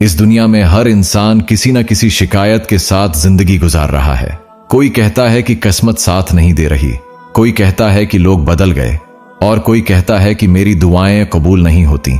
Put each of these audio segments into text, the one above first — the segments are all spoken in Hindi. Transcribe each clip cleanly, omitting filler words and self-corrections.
इस दुनिया में हर इंसान किसी न किसी शिकायत के साथ जिंदगी गुजार रहा है। कोई कहता है कि किस्मत साथ नहीं दे रही, कोई कहता है कि लोग बदल गए, और कोई कहता है कि मेरी दुआएं कबूल नहीं होती।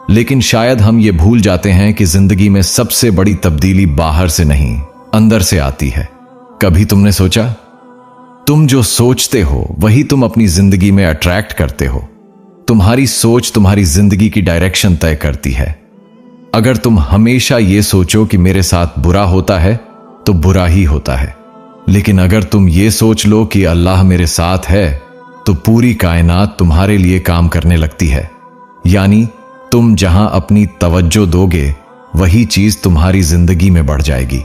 लेकिन शायद हम ये भूल जाते हैं कि जिंदगी में सबसे बड़ी तब्दीली बाहर से नहीं, अंदर से आती है। कभी तुमने सोचा, तुम जो सोचते हो वही तुम अपनी जिंदगी में अट्रैक्ट करते हो। तुम्हारी सोच तुम्हारी जिंदगी की डायरेक्शन तय करती है। अगर तुम हमेशा ये सोचो कि मेरे साथ बुरा होता है तो बुरा ही होता है, लेकिन अगर तुम ये सोच लो कि अल्लाह मेरे साथ है तो पूरी कायनात तुम्हारे लिए काम करने लगती है। यानी तुम जहां अपनी तवज्जो दोगे वही चीज तुम्हारी जिंदगी में बढ़ जाएगी।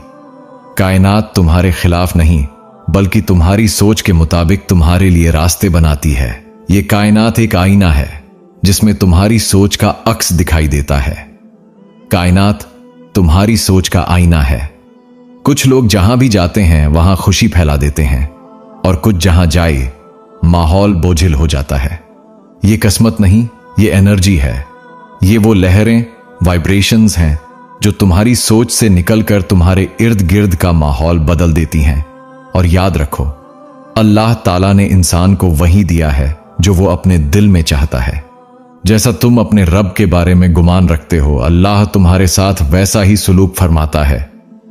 कायनात तुम्हारे खिलाफ नहीं बल्कि तुम्हारी सोच के मुताबिक तुम्हारे लिए रास्ते बनाती है। ये कायनात एक आईना है जिसमें तुम्हारी सोच का अक्स दिखाई देता है। कायनात तुम्हारी सोच का आईना है। कुछ लोग जहां भी जाते हैं वहां खुशी फैला देते हैं, और कुछ जहां जाए माहौल बोझिल हो जाता है। ये किस्मत नहीं, ये एनर्जी है। ये वो लहरें, वाइब्रेशंस हैं जो तुम्हारी सोच से निकलकर तुम्हारे इर्द गिर्द का माहौल बदल देती हैं। और याद रखो, अल्लाह ताला ने इंसान को वही दिया है जो वो अपने दिल में चाहता है। जैसा तुम अपने रब के बारे में गुमान रखते हो, अल्लाह तुम्हारे साथ वैसा ही सुलूक फरमाता है।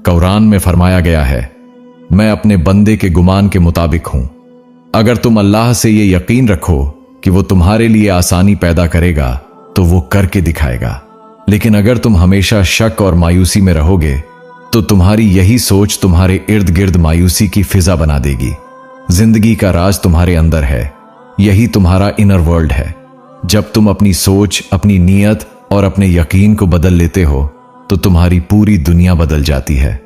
कुरान में फरमाया गया है, मैं अपने बंदे के गुमान के मुताबिक हूं। अगर तुम अल्लाह से ये यकीन रखो कि वो तुम्हारे लिए आसानी पैदा करेगा तो वो करके दिखाएगा। लेकिन अगर तुम हमेशा शक और मायूसी में रहोगे तो तुम्हारी यही सोच तुम्हारे इर्द गिर्द मायूसी की फिजा बना देगी। जिंदगी का राज तुम्हारे अंदर है, यही तुम्हारा इनर वर्ल्ड है। जब तुम अपनी सोच, अपनी नीयत और अपने यकीन को बदल लेते हो तो तुम्हारी पूरी दुनिया बदल जाती है।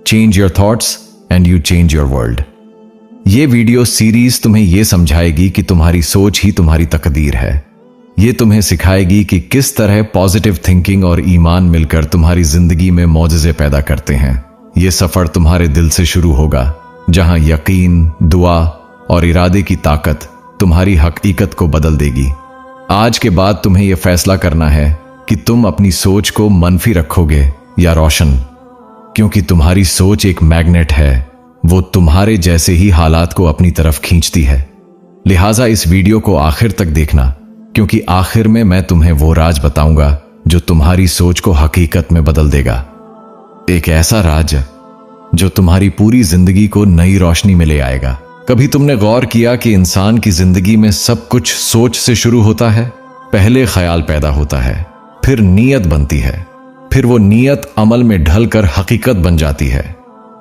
Change your thoughts and you change your world. ये वीडियो सीरीज तुम्हें यह समझाएगी कि तुम्हारी सोच ही तुम्हारी तकदीर है। ये तुम्हें सिखाएगी कि किस तरह पॉजिटिव थिंकिंग और ईमान मिलकर तुम्हारी जिंदगी में मौजज़े पैदा करते हैं। ये सफर तुम्हारे दिल से शुरू होगा, जहां यकीन, दुआ और इरादे की ताकत तुम्हारी हकीकत को बदल देगी। आज के बाद तुम्हें यह फैसला करना है कि तुम अपनी सोच को मनफी रखोगे या रोशन, क्योंकि तुम्हारी सोच एक मैग्नेट है, वो तुम्हारे जैसे ही हालात को अपनी तरफ खींचती है। लिहाजा इस वीडियो को आखिर तक देखना, क्योंकि आखिर में मैं तुम्हें वो राज बताऊंगा जो तुम्हारी सोच को हकीकत में बदल देगा। एक ऐसा राज जो तुम्हारी पूरी जिंदगी को नई रोशनी में ले आएगा। कभी तुमने गौर किया कि इंसान की जिंदगी में सब कुछ सोच से शुरू होता है? पहले ख्याल पैदा होता है, फिर नीयत बनती है, फिर वो नीयत अमल में ढलकर हकीकत बन जाती है।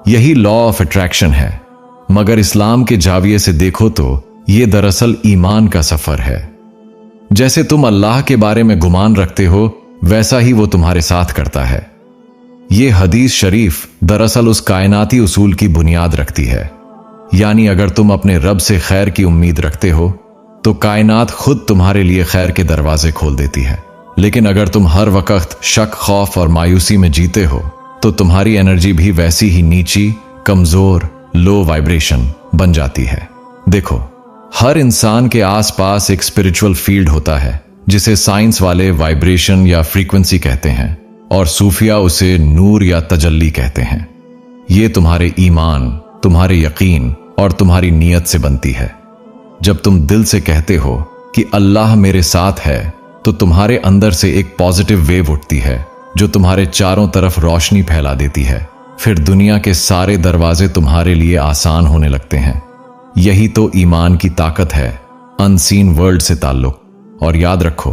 यही लॉ ऑफ अट्रैक्शन है। मगर इस्लाम के जाविये से देखो तो ये दरअसल ईमान का सफर है। जैसे तुम अल्लाह के बारे में गुमान रखते हो वैसा ही वो तुम्हारे साथ करता है। ये हदीस शरीफ दरअसल उस कायनाती उसूल की बुनियाद रखती है। यानी अगर तुम अपने रब से खैर की उम्मीद रखते हो तो कायनात खुद तुम्हारे लिए खैर के दरवाजे खोल देती है। लेकिन अगर तुम हर वक्त शक, खौफ और मायूसी में जीते हो तो तुम्हारी एनर्जी भी वैसी ही नीची, कमजोर, लो वाइब्रेशन बन जाती है। देखो, हर इंसान के आसपास एक स्पिरिचुअल फील्ड होता है जिसे साइंस वाले वाइब्रेशन या फ्रीक्वेंसी कहते हैं, और सूफिया उसे नूर या तजल्ली कहते हैं। ये तुम्हारे ईमान, तुम्हारे यकीन और तुम्हारी नीयत से बनती है। जब तुम दिल से कहते हो कि अल्लाह मेरे साथ है तो तुम्हारे अंदर से एक पॉजिटिव वेव उठती है जो तुम्हारे चारों तरफ रोशनी फैला देती है। फिर दुनिया के सारे दरवाजे तुम्हारे लिए आसान होने लगते हैं। यही तो ईमान की ताकत है, अनसीन वर्ल्ड से ताल्लुक। और याद रखो,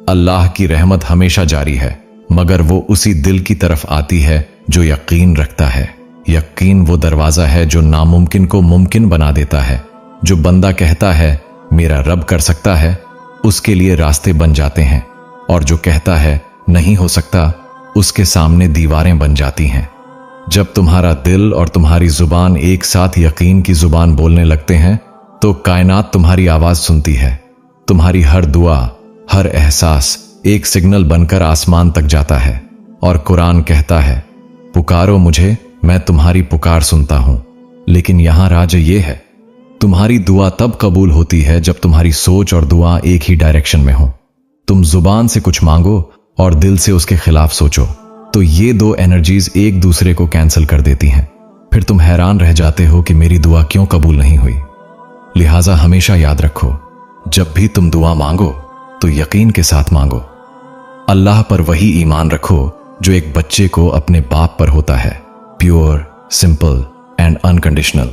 अल्लाह की रहमत हमेशा जारी है, मगर वो उसी दिल की तरफ आती है जो यकीन रखता है। यकीन वो दरवाजा है जो नामुमकिन को मुमकिन बना देता है। जो बंदा कहता है मेरा रब कर सकता है, उसके लिए रास्ते बन जाते हैं, और जो कहता है नहीं हो सकता, उसके सामने दीवारें बन जाती हैं। जब तुम्हारा दिल और तुम्हारी जुबान एक साथ यकीन की जुबान बोलने लगते हैं तो कायनात तुम्हारी आवाज सुनती है। तुम्हारी हर दुआ, हर एहसास एक सिग्नल बनकर आसमान तक जाता है। और कुरान कहता है, पुकारो मुझे, मैं तुम्हारी पुकार सुनता हूं। लेकिन यहां राज ये है, तुम्हारी दुआ तब कबूल होती है जब तुम्हारी सोच और दुआ एक ही डायरेक्शन में हो। तुम जुबान से कुछ मांगो और दिल से उसके खिलाफ सोचो। तो ये दो एनर्जीज एक दूसरे को कैंसिल कर देती हैं। फिर तुम हैरान रह जाते हो कि मेरी दुआ क्यों कबूल नहीं हुई। लिहाजा हमेशा याद रखो, जब भी तुम दुआ मांगो तो यकीन के साथ मांगो। अल्लाह पर वही ईमान रखो जो एक बच्चे को अपने बाप पर होता है, प्योर, सिंपल एंड अनकंडीशनल।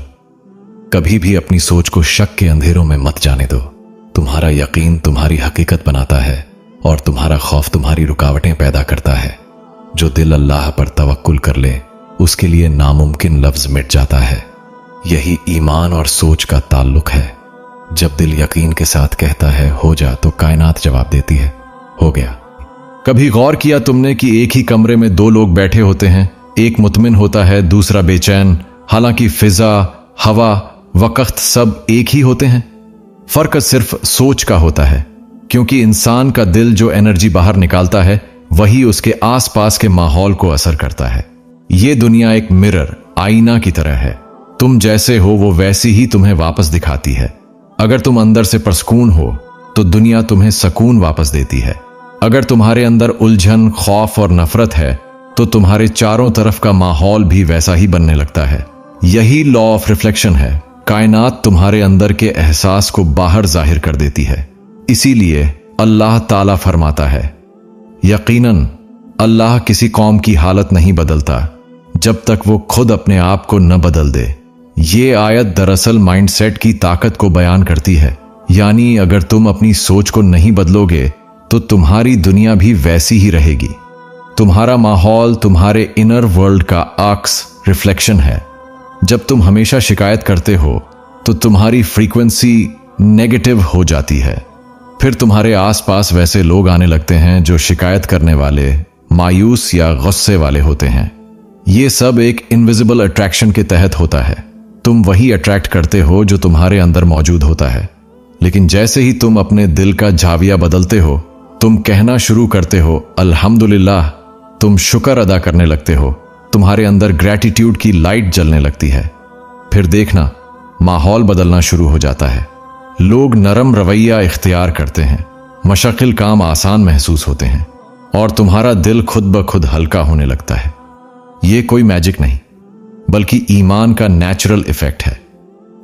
कभी भी अपनी सोच को शक के अंधेरों में मत जाने दो। तुम्हारा यकीन तुम्हारी हकीकत बनाता है और तुम्हारा खौफ तुम्हारी रुकावटें पैदा करता है। जो दिल अल्लाह पर तवक्कुल कर ले उसके लिए नामुमकिन लफ्ज मिट जाता है। यही ईमान और सोच का ताल्लुक है। जब दिल यकीन के साथ कहता है हो जा, तो कायनात जवाब देती है हो गया। कभी गौर किया तुमने कि एक ही कमरे में दो लोग बैठे होते हैं, एक मुतमिन होता है, दूसरा बेचैन, हालांकि फिजा, हवा, वक्त सब एक ही होते हैं। फर्क सिर्फ सोच का होता है, क्योंकि इंसान का दिल जो एनर्जी बाहर निकालता है वही उसके आसपास के माहौल को असर करता है। ये दुनिया एक मिरर, आईना की तरह है। तुम जैसे हो वो वैसी ही तुम्हें वापस दिखाती है। अगर तुम अंदर से परसकून हो तो दुनिया तुम्हें सकून वापस देती है। अगर तुम्हारे अंदर उलझन, खौफ और नफरत है तो तुम्हारे चारों तरफ का माहौल भी वैसा ही बनने लगता है। यही लॉ ऑफ रिफ्लेक्शन है। कायनात तुम्हारे अंदर के एहसास को बाहर जाहिर कर देती है। इसीलिए अल्लाह ताला फरमाता है, यकीनन अल्लाह किसी कौम की हालत नहीं बदलता जब तक वो खुद अपने आप को न बदल दे। ये आयत दरअसल माइंडसेट की ताकत को बयान करती है। यानी अगर तुम अपनी सोच को नहीं बदलोगे तो तुम्हारी दुनिया भी वैसी ही रहेगी। तुम्हारा माहौल तुम्हारे इनर वर्ल्ड का आक्स, रिफ्लेक्शन है। जब तुम हमेशा शिकायत करते हो तो तुम्हारी फ्रीक्वेंसी नेगेटिव हो जाती है। फिर तुम्हारे आसपास वैसे लोग आने लगते हैं जो शिकायत करने वाले, मायूस या गुस्से वाले होते हैं। ये सब एक इनविजिबल अट्रैक्शन के तहत होता है। तुम वही अट्रैक्ट करते हो जो तुम्हारे अंदर मौजूद होता है। लेकिन जैसे ही तुम अपने दिल का झाविया बदलते हो, तुम कहना शुरू करते हो अल्हम्दुलिल्लाह, तुम शुक्र अदा करने लगते हो, तुम्हारे अंदर ग्रैटिट्यूड की लाइट जलने लगती है। फिर देखना माहौल बदलना शुरू हो जाता है। लोग नरम रवैया इख्तियार करते हैं, मशक्किल काम आसान महसूस होते हैं और तुम्हारा दिल खुद ब खुद हल्का होने लगता है। यह कोई मैजिक नहीं, बल्कि ईमान का नेचुरल इफेक्ट है।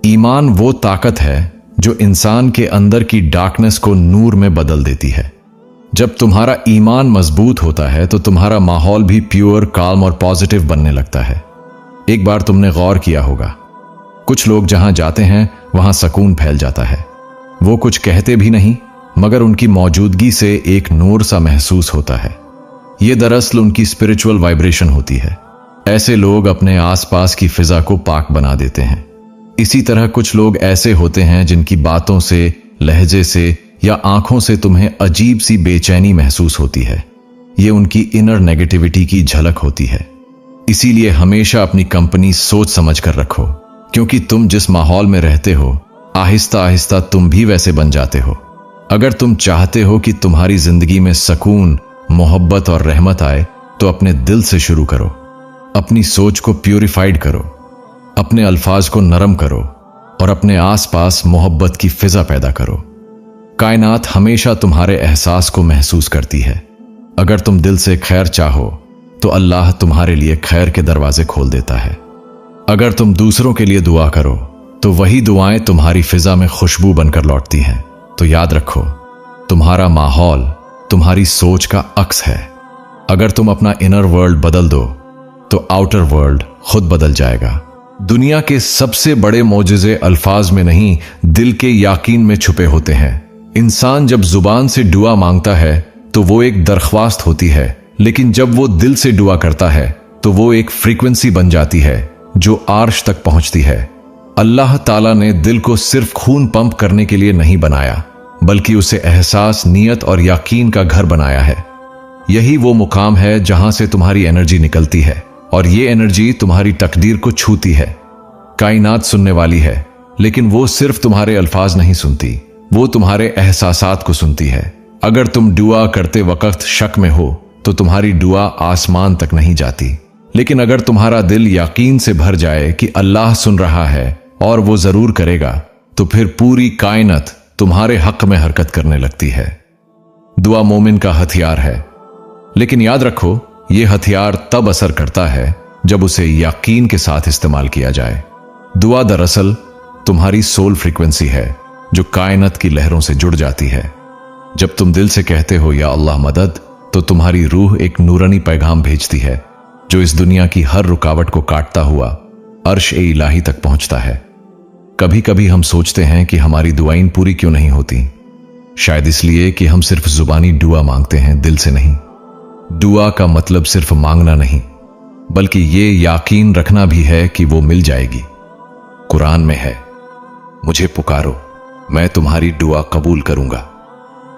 ईमान वो ताकत है जो इंसान के अंदर की डार्कनेस को नूर में बदल देती है। जब तुम्हारा ईमान मजबूत होता है तो तुम्हारा माहौल भी प्योर, काल्म और पॉजिटिव बनने लगता है। एक बार तुमने गौर किया होगा, कुछ लोग जहां जाते हैं वहां सुकून फैल जाता है। वो कुछ कहते भी नहीं, मगर उनकी मौजूदगी से एक नूर सा महसूस होता है। यह दरअसल उनकी स्पिरिचुअल वाइब्रेशन होती है। ऐसे लोग अपने आसपास की फिजा को पाक बना देते हैं। इसी तरह कुछ लोग ऐसे होते हैं जिनकी बातों से, लहजे से या आंखों से तुम्हें अजीब सी बेचैनी महसूस होती है। ये उनकी इनर नेगेटिविटी की झलक होती है। इसीलिए हमेशा अपनी कंपनी सोच समझ कर रखो, क्योंकि तुम जिस माहौल में रहते हो आहिस्ता आहिस्ता तुम भी वैसे बन जाते हो। अगर तुम चाहते हो कि तुम्हारी जिंदगी में सुकून, मोहब्बत और रहमत आए तो अपने दिल से शुरू करो। अपनी सोच को प्यूरिफाइड करो, अपने अल्फाज को नरम करो और अपने आसपास मोहब्बत की फिजा पैदा करो। कायनात हमेशा तुम्हारे एहसास को महसूस करती है। अगर तुम दिल से खैर चाहो तो अल्लाह तुम्हारे लिए खैर के दरवाजे खोल देता है। अगर तुम दूसरों के लिए दुआ करो तो वही दुआएं तुम्हारी फिजा में खुशबू बनकर लौटती हैं। तो याद रखो, तुम्हारा माहौल तुम्हारी सोच का अक्स है। अगर तुम अपना इनर वर्ल्ड बदल दो तो आउटर वर्ल्ड खुद बदल जाएगा। दुनिया के सबसे बड़े मोजिज़े अल्फाज में नहीं, दिल के यकीन में छुपे होते हैं। इंसान जब जुबान से दुआ मांगता है तो वो एक दरख्वास्त होती है, लेकिन जब वो दिल से दुआ करता है तो वो एक फ्रीक्वेंसी बन जाती है जो आर्श तक पहुंचती है। अल्लाह ताला ने दिल को सिर्फ खून पंप करने के लिए नहीं बनाया, बल्कि उसे एहसास, नियत और यकीन का घर बनाया है। यही वो मुकाम है जहां से तुम्हारी एनर्जी निकलती है और ये एनर्जी तुम्हारी तकदीर को छूती है। कायनात सुनने वाली है, लेकिन वो सिर्फ तुम्हारे अल्फाज नहीं सुनती, वो तुम्हारे एहसासात को सुनती है। अगर तुम दुआ करते वक्त शक में हो तो तुम्हारी दुआ आसमान तक नहीं जाती, लेकिन अगर तुम्हारा दिल यकीन से भर जाए कि अल्लाह सुन रहा है और वो जरूर करेगा, तो फिर पूरी कायनात तुम्हारे हक में हरकत करने लगती है। दुआ मोमिन का हथियार है, लेकिन याद रखो ये हथियार तब असर करता है जब उसे यकीन के साथ इस्तेमाल किया जाए। दुआ दरअसल तुम्हारी सोल फ्रीक्वेंसी है जो कायनात की लहरों से जुड़ जाती है। जब तुम दिल से कहते हो या अल्लाह मदद, तो तुम्हारी रूह एक नूरानी पैगाम भेजती है जो इस दुनिया की हर रुकावट को काटता हुआ अर्श ए इलाही तक पहुंचता है। कभी कभी हम सोचते हैं कि हमारी दुआएं पूरी क्यों नहीं होती। शायद इसलिए कि हम सिर्फ जुबानी दुआ मांगते हैं, दिल से नहीं। दुआ का मतलब सिर्फ मांगना नहीं, बल्कि ये यकीन रखना भी है कि वो मिल जाएगी। कुरान में है, मुझे पुकारो, मैं तुम्हारी दुआ कबूल करूंगा।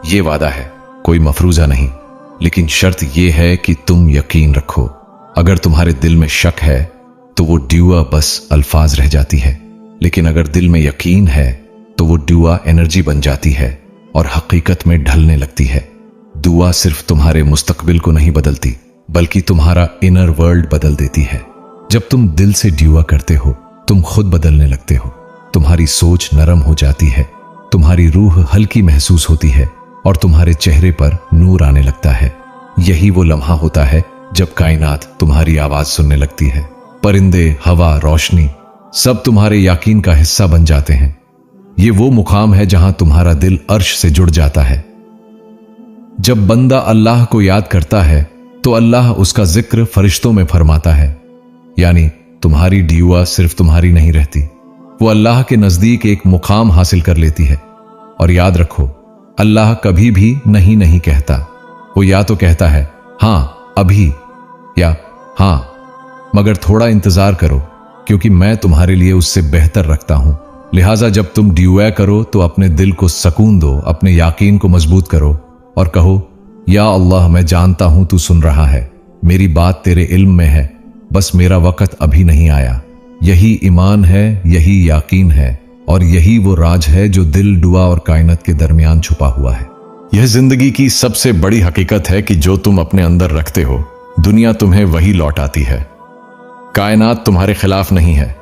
ये वादा है, कोई मफरूजा नहीं, लेकिन शर्त यह है कि तुम यकीन रखो। अगर तुम्हारे दिल में शक है तो वो दुआ बस अल्फाज रह जाती है, लेकिन अगर दिल में यकीन है तो वो दुआ एनर्जी बन जाती है और हकीकत में ढलने लगती है। दुआ सिर्फ तुम्हारे मुस्तकबिल को नहीं बदलती, बल्कि तुम्हारा इनर वर्ल्ड बदल देती है। जब तुम दिल से दुआ करते हो, तुम खुद बदलने लगते हो। तुम्हारी सोच नरम हो जाती है, तुम्हारी रूह हल्की महसूस होती है और तुम्हारे चेहरे पर नूर आने लगता है। यही वो लम्हा होता है जब कायनात तुम्हारी आवाज सुनने लगती है। परिंदे, हवा, रोशनी सब तुम्हारे यकीन का हिस्सा बन जाते हैं। ये वो मुकाम है जहां तुम्हारा दिल अर्श से जुड़ जाता है। जब बंदा अल्लाह को याद करता है तो अल्लाह उसका जिक्र फरिश्तों में फरमाता है। यानी तुम्हारी दुआ सिर्फ तुम्हारी नहीं रहती, वो अल्लाह के नजदीक एक मुकाम हासिल कर लेती है। और याद रखो, अल्लाह कभी भी नहीं नहीं कहता। वो या तो कहता है हां अभी, या हां मगर थोड़ा इंतजार करो, क्योंकि मैं तुम्हारे लिए उससे बेहतर रखता हूं। लिहाजा जब तुम दुआ करो तो अपने दिल को सुकून दो, अपने यकीन को मजबूत करो और कहो, या अल्लाह, मैं जानता हूं तू सुन रहा है, मेरी बात तेरे इल्म में है, बस मेरा वक्त अभी नहीं आया। यही ईमान है, यही यकीन है और यही वो राज है जो दिल, दुआ और कायनात के दरमियान छुपा हुआ है। यह जिंदगी की सबसे बड़ी हकीकत है कि जो तुम अपने अंदर रखते हो, दुनिया तुम्हें वही लौट आती है। कायनात तुम्हारे खिलाफ नहीं है,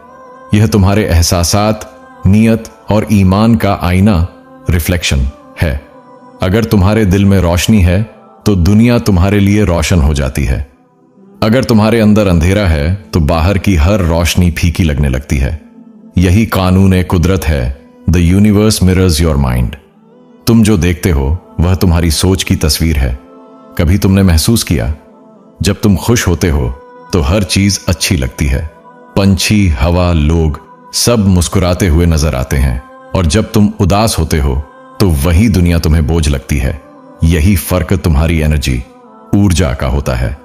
यह तुम्हारे एहसासात, नियत और ईमान का आईना, रिफ्लेक्शन है। अगर तुम्हारे दिल में रोशनी है तो दुनिया तुम्हारे लिए रोशन हो जाती है। अगर तुम्हारे अंदर अंधेरा है तो बाहर की हर रोशनी फीकी लगने लगती है। यही कानून कुदरत है। The universe mirrors your mind. तुम जो देखते हो वह तुम्हारी सोच की तस्वीर है। कभी तुमने महसूस किया, जब तुम खुश होते हो तो हर चीज अच्छी लगती है। पंछी, हवा, लोग सब मुस्कुराते हुए नजर आते हैं, और जब तुम उदास होते हो तो वही दुनिया तुम्हें बोझ लगती है। यही फर्क तुम्हारी एनर्जी, ऊर्जा का होता है।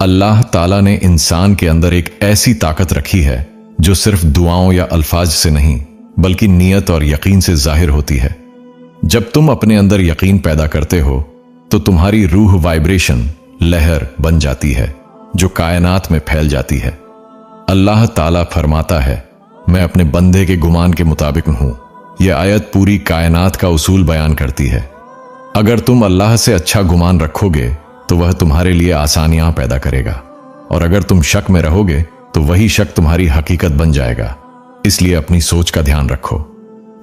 अल्लाह ताला ने इंसान के अंदर एक ऐसी ताकत रखी है जो सिर्फ दुआओं या अल्फाज से नहीं, बल्कि नियत और यकीन से जाहिर होती है। जब तुम अपने अंदर यकीन पैदा करते हो तो तुम्हारी रूह वाइब्रेशन, लहर बन जाती है जो कायनात में फैल जाती है। अल्लाह ताला फरमाता है, मैं अपने बंदे के गुमान के मुताबिक हूं। यह आयत पूरी कायनात का उसूल बयान करती है। अगर तुम अल्लाह से अच्छा गुमान रखोगे तो वह तुम्हारे लिए आसानियां पैदा करेगा, और अगर तुम शक में रहोगे तो वही शक तुम्हारी हकीकत बन जाएगा। इसलिए अपनी सोच का ध्यान रखो।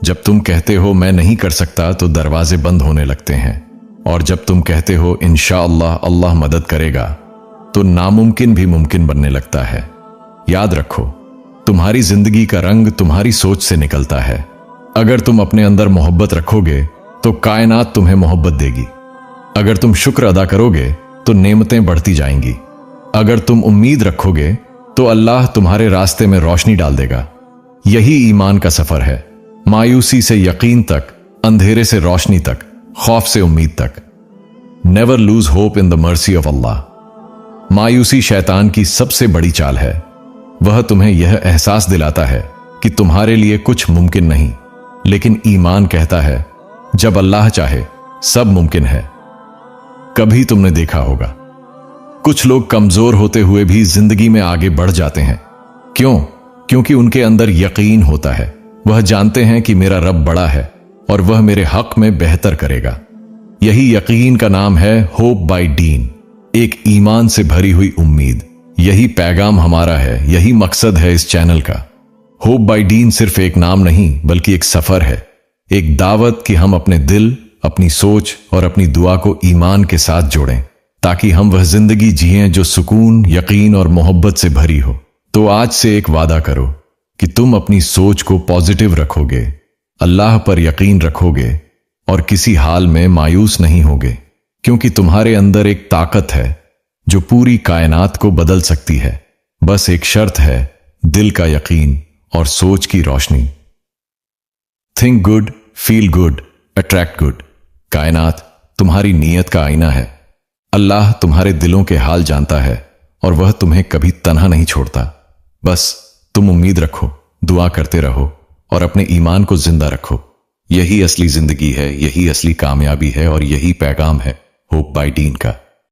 जब तुम कहते हो मैं नहीं कर सकता तो दरवाजे बंद होने लगते हैं, और जब तुम कहते हो इंशाअल्लाह अल्लाह मदद करेगा तो नामुमकिन भी मुमकिन बनने लगता है। याद रखो, तुम्हारी जिंदगी का रंग तुम्हारी सोच से निकलता है। अगर तुम अपने अंदर मोहब्बत रखोगे तो कायनात तुम्हें मोहब्बत देगी। अगर तुम शुक्र अदा करोगे तो नेमतें बढ़ती जाएंगी। अगर तुम उम्मीद रखोगे तो अल्लाह तुम्हारे रास्ते में रोशनी डाल देगा। यही ईमान का सफर है, मायूसी से यकीन तक, अंधेरे से रोशनी तक, खौफ से उम्मीद तक। Never lose hope in the mercy of Allah. मायूसी शैतान की सबसे बड़ी चाल है। वह तुम्हें यह एहसास दिलाता है कि तुम्हारे लिए कुछ मुमकिन नहीं, लेकिन ईमान कहता है जब अल्लाह चाहे सब मुमकिन है। कभी तुमने देखा होगा, कुछ लोग कमजोर होते हुए भी जिंदगी में आगे बढ़ जाते हैं। क्यों? क्योंकि उनके अंदर यकीन होता है। वह जानते हैं कि मेरा रब बड़ा है और वह मेरे हक में बेहतर करेगा। यही यकीन का नाम है होप बाय डीन, एक ईमान से भरी हुई उम्मीद। यही पैगाम हमारा है, यही मकसद है इस चैनल का। होप बाय डीन सिर्फ एक नाम नहीं, बल्कि एक सफर है, एक दावत कि हम अपने दिल, अपनी सोच और अपनी दुआ को ईमान के साथ जोड़ें। ताकि हम वह जिंदगी जिएं जो सुकून, यकीन और मोहब्बत से भरी हो। तो आज से एक वादा करो कि तुम अपनी सोच को पॉजिटिव रखोगे, अल्लाह पर यकीन रखोगे और किसी हाल में मायूस नहीं होगे, क्योंकि तुम्हारे अंदर एक ताकत है जो पूरी कायनात को बदल सकती है। बस एक शर्त है, दिल का यकीन और सोच की रोशनी। Think good, feel good, attract good. कायनात तुम्हारी नीयत का आईना है। अल्लाह तुम्हारे दिलों के हाल जानता है और वह तुम्हें कभी तन्हा नहीं छोड़ता। बस तुम उम्मीद रखो, दुआ करते रहो और अपने ईमान को जिंदा रखो। यही असली जिंदगी है, यही असली कामयाबी है और यही पैगाम है होप बाय डीन का।